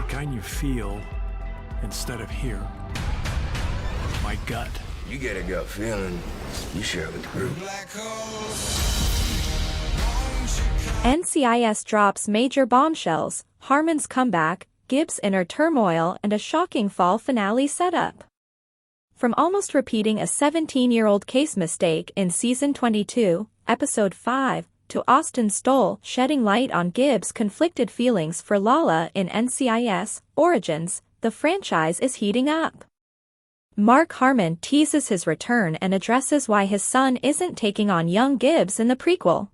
kind you feel instead of hear. My gut. You get a gut feeling, you share it with the group. NCIS drops major bombshells, Harmon's comeback, Gibbs' inner turmoil, and a shocking fall finale setup. From almost repeating a 17-year-old case mistake in Season 22, Episode 5, to Austin Stoll shedding light on Gibbs' conflicted feelings for Lala in NCIS Origins, the franchise is heating up. Mark Harmon teases his return and addresses why his son isn't taking on young Gibbs in the prequel.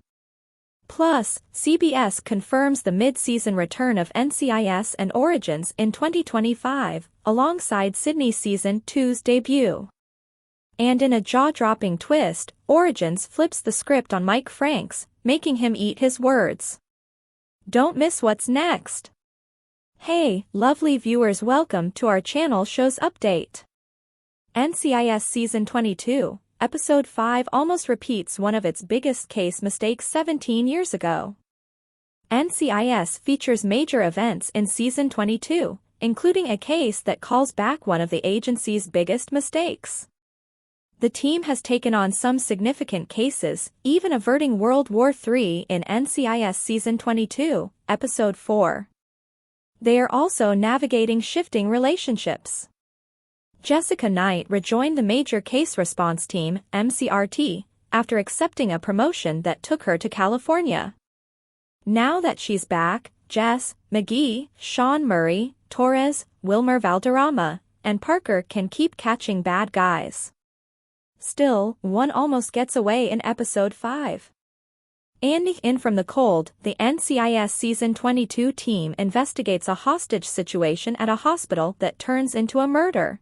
Plus, CBS confirms the mid-season return of NCIS and Origins in 2025, alongside Sydney's Season 2's debut. And in a jaw-dropping twist, Origins flips the script on Mike Franks, making him eat his words. Don't miss what's next. Hey, lovely viewers, welcome to our channel Shows Update. NCIS Season 22, Episode 5 almost repeats one of its biggest case mistakes 17 years ago. NCIS features major events in Season 22, including a case that calls back one of the agency's biggest mistakes. The team has taken on some significant cases, even averting World War III in NCIS Season 22, Episode 4. They are also navigating shifting relationships. Jessica Knight rejoined the Major Case Response Team, MCRT, after accepting a promotion that took her to California. Now that she's back, Jess, McGee, Sean Murray, Torres, Wilmer Valderrama, and Parker can keep catching bad guys. Still, one almost gets away in Episode 5. And in from the cold, the NCIS Season 22 team investigates a hostage situation at a hospital that turns into a murder.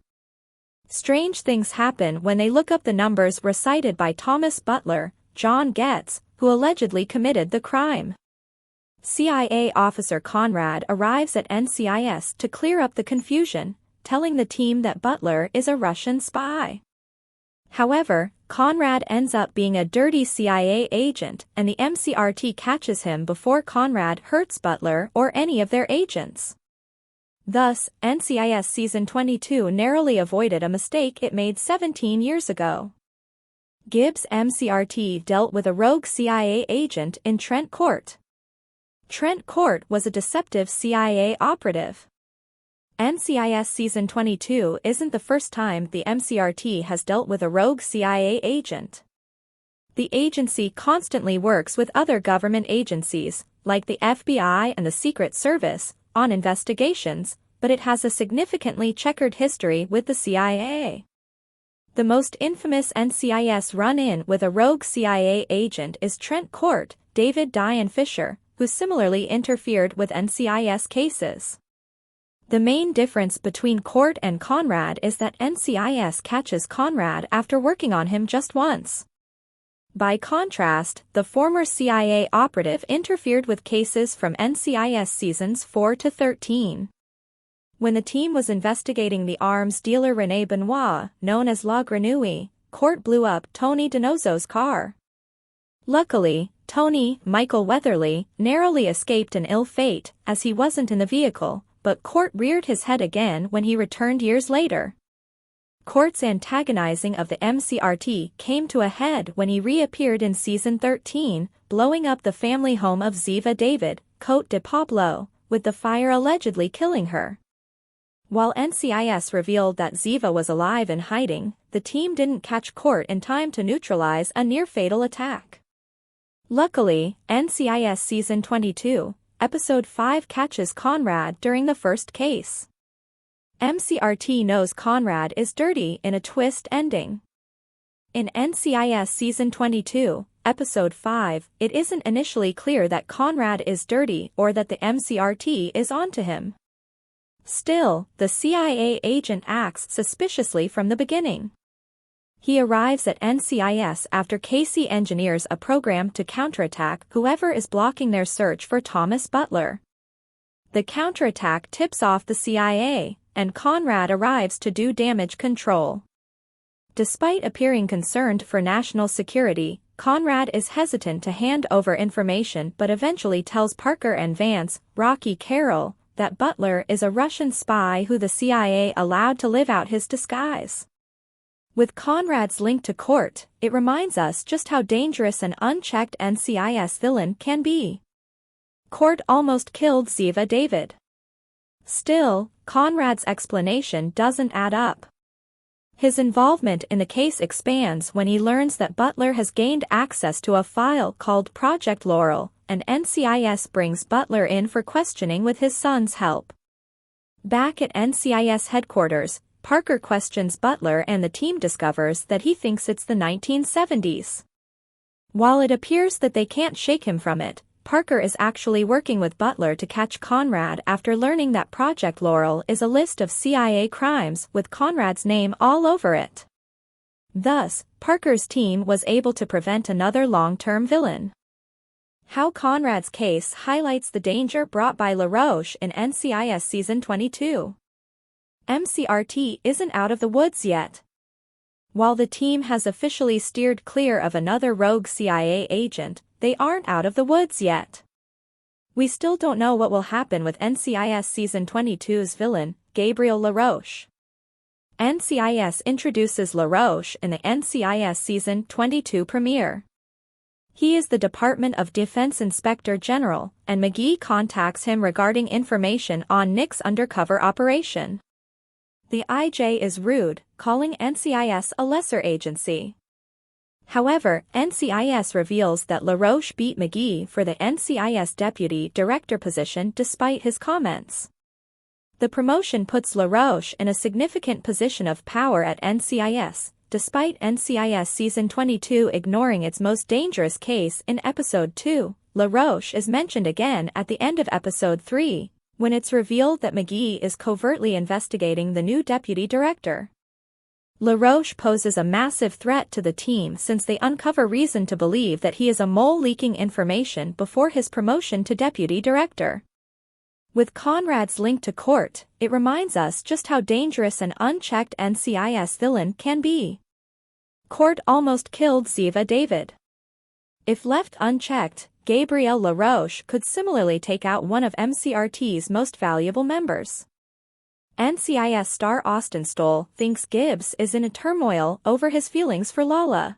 Strange things happen when they look up the numbers recited by Thomas Butler, John Getz, who allegedly committed the crime. CIA officer Conrad arrives at NCIS to clear up the confusion, telling the team that Butler is a Russian spy. However, Conrad ends up being a dirty CIA agent, and the MCRT catches him before Conrad hurts Butler or any of their agents. Thus, NCIS Season 22 narrowly avoided a mistake it made 17 years ago. Gibbs' MCRT dealt with a rogue CIA agent in Trent Court. Trent Court was a deceptive CIA operative. NCIS Season 22 isn't the first time the MCRT has dealt with a rogue CIA agent. The agency constantly works with other government agencies, like the FBI and the Secret Service, on investigations, but it has a significantly checkered history with the CIA. The most infamous NCIS run-in with a rogue CIA agent is Trent Court, David Diane Fisher, who similarly interfered with NCIS cases. The main difference between Court and Conrad is that NCIS catches Conrad after working on him just once. By contrast, the former CIA operative interfered with cases from NCIS Seasons 4 to 13. When the team was investigating the arms dealer René Benoit, known as La Grenouille, Court blew up Tony Donozzo's car. Luckily, Tony, Michael Weatherly, narrowly escaped an ill fate, as he wasn't in the vehicle, but Court reared his head again when he returned years later. Court's antagonizing of the MCRT came to a head when he reappeared in Season 13, blowing up the family home of Ziva David, Cote de Pablo, with the fire allegedly killing her. While NCIS revealed that Ziva was alive and hiding, the team didn't catch Court in time to neutralize a near-fatal attack. Luckily, NCIS Season 22, Episode 5 catches Conrad during the first case. MCRT knows Conrad is dirty in a twist ending. In NCIS Season 22, Episode 5, it isn't initially clear that Conrad is dirty or that the MCRT is onto him. Still, the CIA agent acts suspiciously from the beginning. He arrives at NCIS after Casey engineers a program to counterattack whoever is blocking their search for Thomas Butler. The counterattack tips off the CIA, and Conrad arrives to do damage control. Despite appearing concerned for national security, Conrad is hesitant to hand over information but eventually tells Parker and Vance, Rocky Carroll, that Butler is a Russian spy who the CIA allowed to live out his disguise. With Conrad's link to Court, it reminds us just how dangerous an unchecked NCIS villain can be. Court almost killed Ziva David. Still, Conrad's explanation doesn't add up. His involvement in the case expands when he learns that Butler has gained access to a file called Project Laurel, and NCIS brings Butler in for questioning with his son's help. Back at NCIS headquarters, Parker questions Butler and the team discovers that he thinks it's the 1970s. While it appears that they can't shake him from it, Parker is actually working with Butler to catch Conrad after learning that Project Laurel is a list of CIA crimes with Conrad's name all over it. Thus, Parker's team was able to prevent another long-term villain. How Conrad's case highlights the danger brought by LaRoche in NCIS Season 22. MCRT isn't out of the woods yet. While the team has officially steered clear of another rogue CIA agent, they aren't out of the woods yet. We still don't know what will happen with NCIS Season 22's villain, Gabriel LaRoche. NCIS introduces LaRoche in the NCIS Season 22 premiere. He is the Department of Defense Inspector General, and McGee contacts him regarding information on Nick's undercover operation. The IJ is rude, calling NCIS a lesser agency. However, NCIS reveals that LaRoche beat McGee for the NCIS Deputy Director position despite his comments. The promotion puts LaRoche in a significant position of power at NCIS, despite NCIS Season 22 ignoring its most dangerous case in Episode 2. LaRoche is mentioned again at the end of Episode 3, when it's revealed that McGee is covertly investigating the new deputy director. LaRoche poses a massive threat to the team since they uncover reason to believe that he is a mole leaking information before his promotion to deputy director. With Conrad's link to Court, it reminds us just how dangerous an unchecked NCIS villain can be. Court almost killed Ziva David. If left unchecked, Gabriel LaRoche could similarly take out one of MCRT's most valuable members. NCIS star Austin Stoll thinks Gibbs is in a turmoil over his feelings for Lala.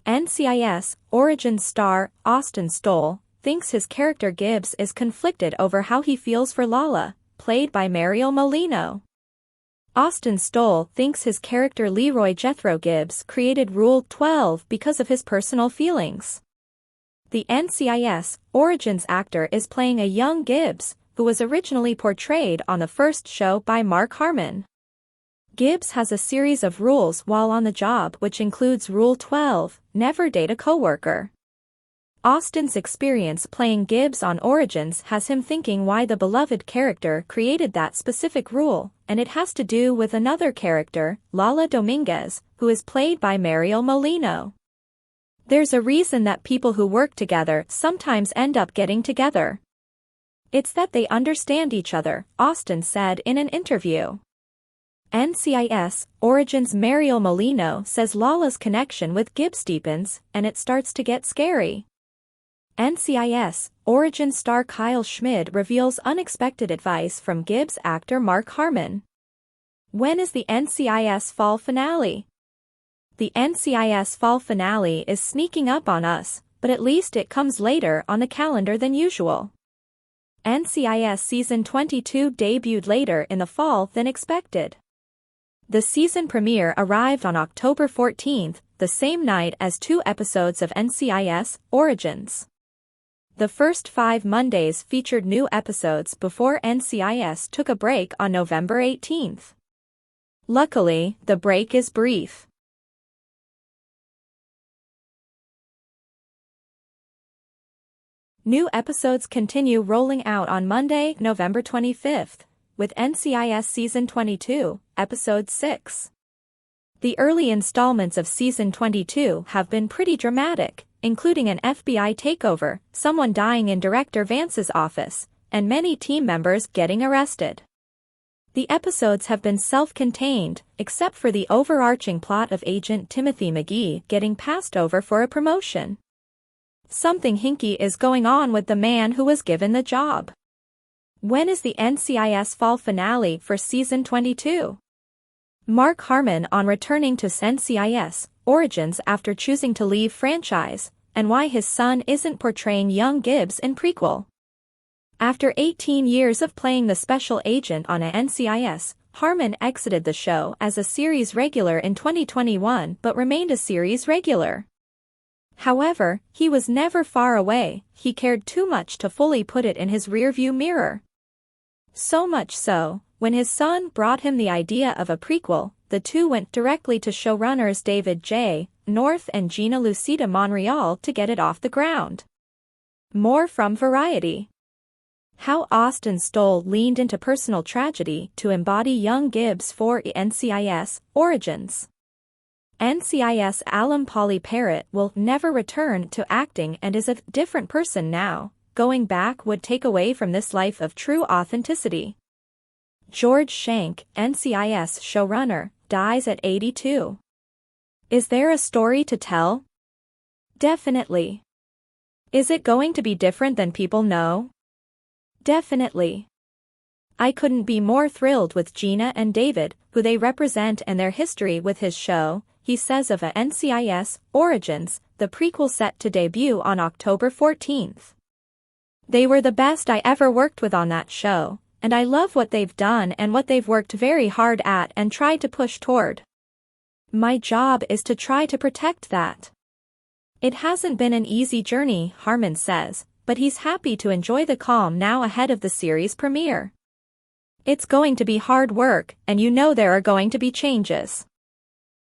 NCIS Origins star Austin Stoll thinks his character Gibbs is conflicted over how he feels for Lala, played by Mariel Molino. Austin Stoll thinks his character Leroy Jethro Gibbs created Rule 12 because of his personal feelings. The NCIS Origins actor is playing a young Gibbs, who was originally portrayed on the first show by Mark Harmon. Gibbs has a series of rules while on the job, which includes Rule 12, never date a coworker. Austin's experience playing Gibbs on Origins has him thinking why the beloved character created that specific rule, and it has to do with another character, Lala Dominguez, who is played by Mariel Molino. There's a reason that people who work together sometimes end up getting together. It's that they understand each other, Austin said in an interview. NCIS Origins Mariel Molino says Lala's connection with Gibbs deepens, and it starts to get scary. NCIS Origins star Kyle Schmid reveals unexpected advice from Gibbs actor Mark Harmon. When is the NCIS fall finale? The NCIS fall finale is sneaking up on us, but at least it comes later on the calendar than usual. NCIS Season 22 debuted later in the fall than expected. The season premiere arrived on October 14th, the same night as 2 episodes of NCIS Origins. The first 5 Mondays featured new episodes before NCIS took a break on November 18th. Luckily, the break is brief. New episodes continue rolling out on Monday, November 25th, with NCIS Season 22, Episode 6. The early installments of Season 22 have been pretty dramatic, including an FBI takeover, someone dying in Director Vance's office, and many team members getting arrested. The episodes have been self-contained, except for the overarching plot of Agent Timothy McGee getting passed over for a promotion. Something hinky is going on with the man who was given the job. When is the NCIS fall finale for Season 22? Mark Harmon on returning to NCIS Origins after choosing to leave franchise, and why his son isn't portraying young Gibbs in prequel. After 18 years of playing the special agent on a NCIS, Harmon exited the show as a series regular in 2021 but remained a series regular. However, he was never far away. He cared too much to fully put it in his rearview mirror. So much so, when his son brought him the idea of a prequel, the two went directly to showrunners David J. North and Gina Lucida Monreal to get it off the ground. More from Variety. How Austin Stoll leaned into personal tragedy to embody young Gibbs for NCIS Origins. NCIS alum Polly Parrott will never return to acting and is a different person now. Going back would take away from this life of true authenticity. George Schenk, NCIS showrunner, dies at 82. Is there a story to tell? Definitely. Is it going to be different than people know? Definitely. I couldn't be more thrilled with Gina and David, who they represent and their history with his show, he says of a NCIS Origins, the prequel set to debut on October 14th. They were the best I ever worked with on that show, and I love what they've done and what they've worked very hard at and tried to push toward. My job is to try to protect that. It hasn't been an easy journey, Harmon says, but he's happy to enjoy the calm now ahead of the series premiere. It's going to be hard work, and you know there are going to be changes.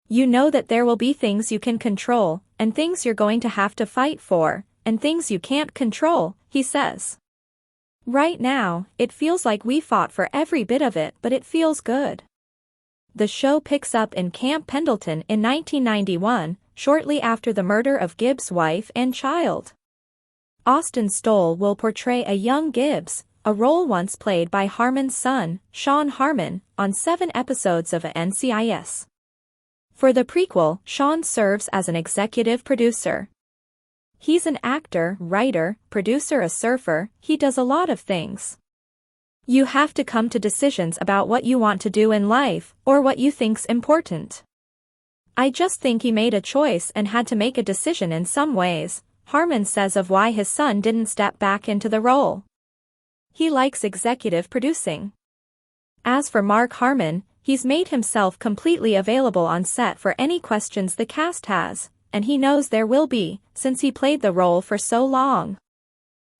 You know that there will be things you can control, and things you're going to have to fight for, and things you can't control, he says. Right now, it feels like we fought for every bit of it, but it feels good. The show picks up in Camp Pendleton in 1991, shortly after the murder of Gibbs' wife and child. Austin Stoll will portray a young Gibbs, a role once played by Harmon's son, Sean Harmon, on 7 episodes of NCIS. For the prequel, Sean serves as an executive producer. He's an actor, writer, producer, a surfer, he does a lot of things. You have to come to decisions about what you want to do in life, or what you think's important. I just think he made a choice and had to make a decision in some ways, Harmon says of why his son didn't step back into the role. He likes executive producing. As for Mark Harmon, he's made himself completely available on set for any questions the cast has, and he knows there will be, since he played the role for so long.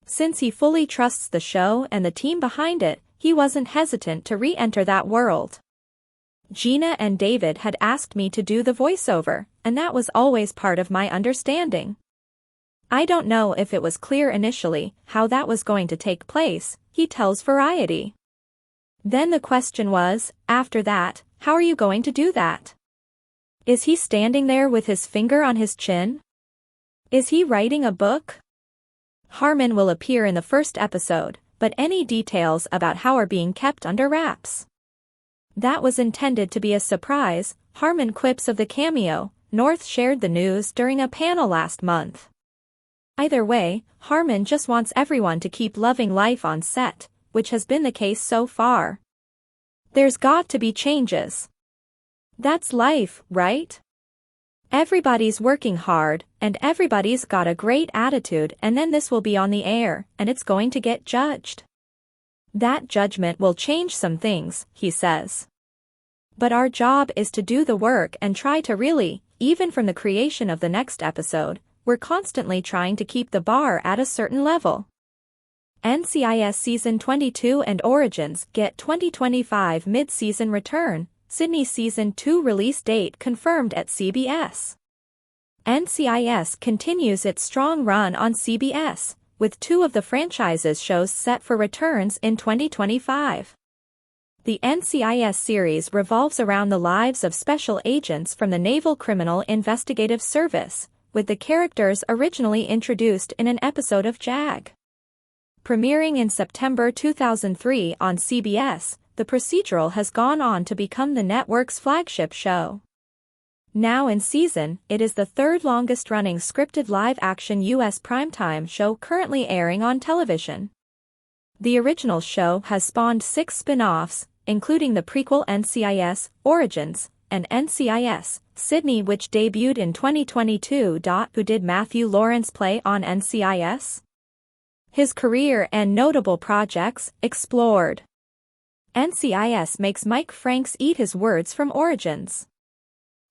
Since he fully trusts the show and the team behind it, he wasn't hesitant to re-enter that world. Gina and David had asked me to do the voiceover, and that was always part of my understanding. I don't know if it was clear initially how that was going to take place, he tells Variety. Then the question was, after that, how are you going to do that? Is he standing there with his finger on his chin? Is he writing a book? Harmon will appear in the first episode, but any details about how are being kept under wraps. That was intended to be a surprise, Harmon quips of the cameo. North shared the news during a panel last month. Either way, Harmon just wants everyone to keep loving life on set, which has been the case so far. There's got to be changes. That's life, right? Everybody's working hard, and everybody's got a great attitude, and then this will be on the air, and it's going to get judged. That judgment will change some things, he says. But our job is to do the work and try to really, even from the creation of the next episode, we're constantly trying to keep the bar at a certain level. NCIS Season 22 and Origins get 2025 mid-season return, Sydney Season 2 release date confirmed at CBS. NCIS continues its strong run on CBS, with 2 of the franchise's shows set for returns in 2025. The NCIS series revolves around the lives of special agents from the Naval Criminal Investigative Service, with the characters originally introduced in an episode of JAG. Premiering in September 2003 on CBS, the procedural has gone on to become the network's flagship show. Now in season, it is the 3rd longest-running scripted live-action U.S. primetime show currently airing on television. The original show has spawned 6 spin-offs, including the prequel NCIS Origins and NCIS Sydney, which debuted in 2022. Who did Matthew Lawrence play on NCIS? His career and notable projects explored. NCIS makes Mike Franks eat his words from Origins.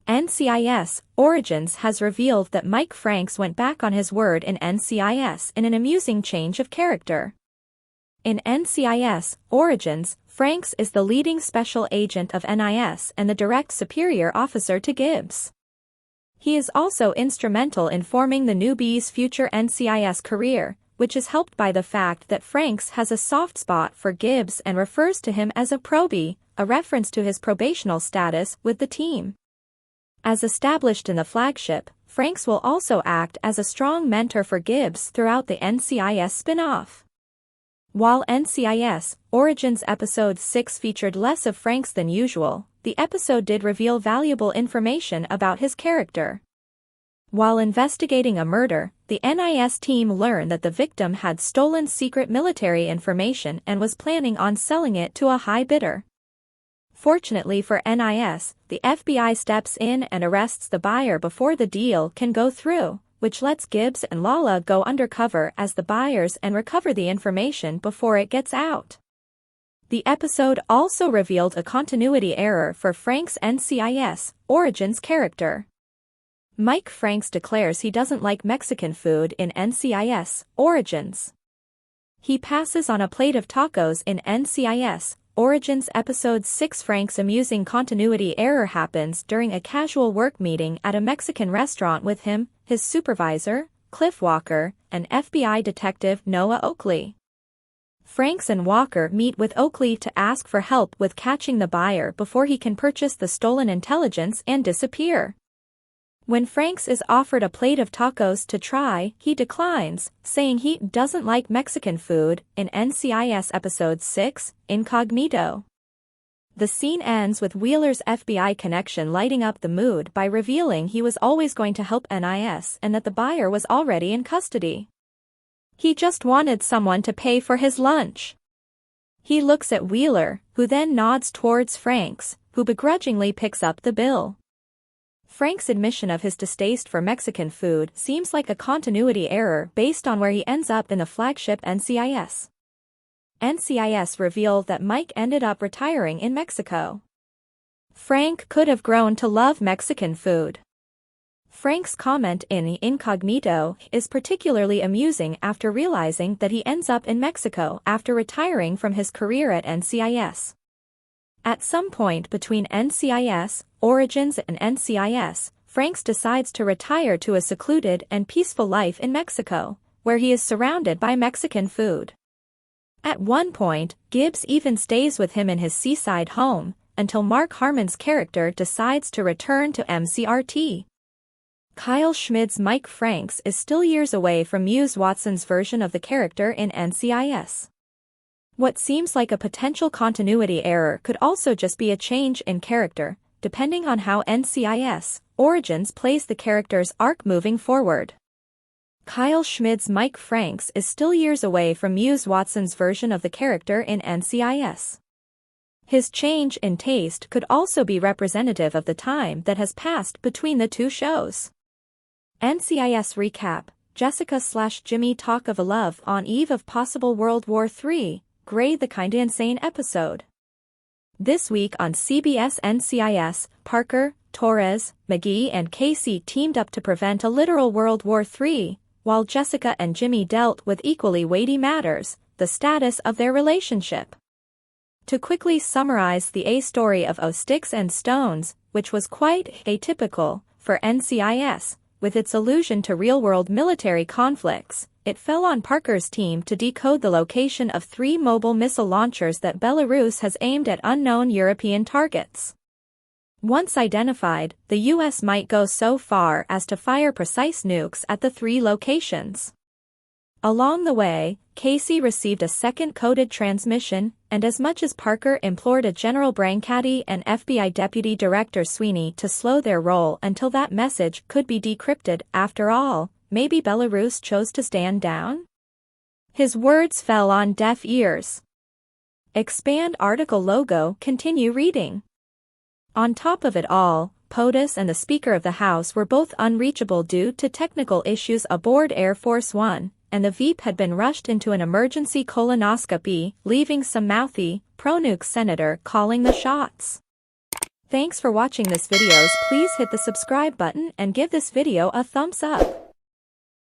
NCIS Origins has revealed that Mike Franks went back on his word in NCIS in an amusing change of character. In NCIS Origins, Franks is the leading special agent of NIS and the direct superior officer to Gibbs. He is also instrumental in forming the newbie's future NCIS career, which is helped by the fact that Franks has a soft spot for Gibbs and refers to him as a probie, a reference to his probational status with the team. As established in the flagship, Franks will also act as a strong mentor for Gibbs throughout the NCIS spin-off. While NCIS Origins Episode 6 featured less of Franks than usual, the episode did reveal valuable information about his character. While investigating a murder, the NIS team learned that the victim had stolen secret military information and was planning on selling it to a high bidder. Fortunately for NIS, the FBI steps in and arrests the buyer before the deal can go through, which lets Gibbs and Lala go undercover as the buyers and recover the information before it gets out. The episode also revealed a continuity error for Frank's NCIS Origins character. Mike Franks declares he doesn't like Mexican food in NCIS Origins. He passes on a plate of tacos in NCIS Origins Episode 6. Frank's amusing continuity error happens during a casual work meeting at a Mexican restaurant with him, his supervisor, Cliff Walker, and FBI detective Noah Oakley. Franks and Walker meet with Oakley to ask for help with catching the buyer before he can purchase the stolen intelligence and disappear. When Franks is offered a plate of tacos to try, he declines, saying he doesn't like Mexican food in NCIS Episode 6, Incognito. The scene ends with Wheeler's FBI connection lighting up the mood by revealing he was always going to help NIS and that the buyer was already in custody. He just wanted someone to pay for his lunch. He looks at Wheeler, who then nods towards Franks, who begrudgingly picks up the bill. Frank's admission of his distaste for Mexican food seems like a continuity error based on where he ends up in the flagship NCIS. NCIS revealed that Mike ended up retiring in Mexico. Frank could have grown to love Mexican food. Frank's comment in Incognito is particularly amusing after realizing that he ends up in Mexico after retiring from his career at NCIS. At some point between NCIS Origins and NCIS, Franks decides to retire to a secluded and peaceful life in Mexico, where he is surrounded by Mexican food. At one point, Gibbs even stays with him in his seaside home, until Mark Harmon's character decides to return to MCRT. Kyle Schmid's Mike Franks is still years away from Muse Watson's version of the character in NCIS. What seems like a potential continuity error could also just be a change in character, depending on how NCIS Origins plays the character's arc moving forward. Kyle Schmid's Mike Franks is still years away from Muse Watson's version of the character in NCIS. His change in taste could also be representative of the time that has passed between the two shows. NCIS Recap: Jessica/Jimmy talk of a love on eve of possible World War III, grade the kinda insane episode. This week on CBS NCIS, Parker, Torres, McGee and Casey teamed up to prevent a literal World War III, while Jessica and Jimmy dealt with equally weighty matters, the status of their relationship. To quickly summarize the A story of O Sticks and Stones, which was quite atypical for NCIS, with its allusion to real-world military conflicts, it fell on Parker's team to decode the location of 3 mobile missile launchers that Belarus has aimed at unknown European targets. Once identified, the U.S. might go so far as to fire precise nukes at the 3 locations. Along the way, Casey received a second coded transmission, and as much as Parker implored a General Brancati and FBI Deputy Director Sweeney to slow their roll until that message could be decrypted, after all, maybe Belarus chose to stand down? His words fell on deaf ears. Expand article logo. Continue reading. On top of it all, POTUS and the Speaker of the House were both unreachable due to technical issues aboard Air Force One, and the VP had been rushed into an emergency colonoscopy, leaving some mouthy, pro-nuke senator calling the shots. Thanks for watching this videos. Please hit the subscribe button and give this video a thumbs up.